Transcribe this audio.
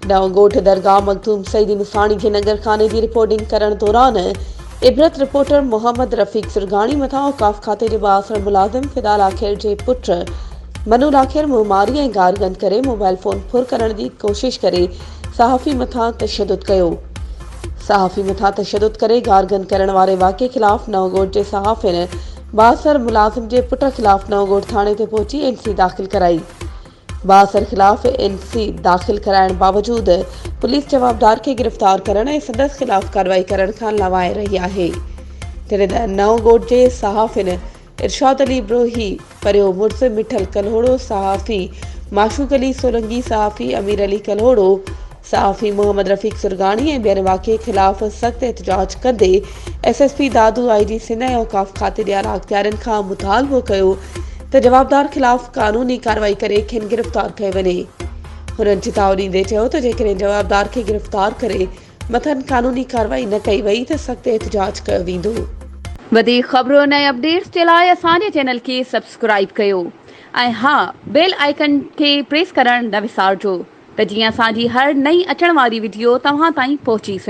नवगोठ दरगाह मखदूम सईदी मुसाणी के नगरखाने की रिपोर्टिंग करण दौरान इबरत रिपोर्टर मोहम्मद रफीक सुरगाणी मथा औकाफ खाते के बासर मुलाजिम फिदाल आखिर के पुट मनु आखिर मुहमारी ऐं गारगन करे मोबाइल फोन फुर करण की कोशिश करे सहाफ़ी मथा तशद्दुद कयो। सहाफ़ी मथा तशद्दुद करे गारगन करण वारे वाक़े खिलाफ नवगोठ के सहाफ़िन बासर मुलाजिम के पुट खिलाफ नवगोठ थाने ते पहुंची एनसी दाखिल कराई। बासर खिलाफ एनसी दाखिल कराइण बावजूद पुलिस जवाबदार के गिरफ्तार करण ऐं संदसि खिलाफ कार्रवाई करण खां लवाए रही आहे। जॾहिं नवगोठ के सहाफ़िन इरशाद अली ब्रोही परियो मुर्स मिठल कल्होड़ो सहाफ़ी माशूक अली सोलंगी सहाफ़ी अमीर अली कल्होड़ो सहाफ़ी मोहम्मद रफीक सुरगाणी ऐं ॿियनि वाक़े खिलाफ सख़्त एहतजाज कंदे SSP दादू IG सिंध ऐं औकाफ खाते जे आला अख़्तियारनि खां मुतालबो कयो त जवाबदार खिलाफ कानूनी कार्रवाई करे खेनि गिरफ्तार कयो वञे। हुननि चिताव ॾींदे चयो त जेकॾहिं जवाबदार खे गिरफ्तार करे मथनि कानूनी कार्रवाई न कई वई त सख़्त एहतजाज कयो वेंदो। वधीक ख़बरुनि ऐं अपडेट्स जे लाइ असांजे चैनल खे सब्सक्राइब कयो ऐं हा बेल आइकन खे प्रेस करणु न विसारिजो त जीअं असांजी हर नई अचण वारी वीडियो तव्हां ताईं पहुची सघे।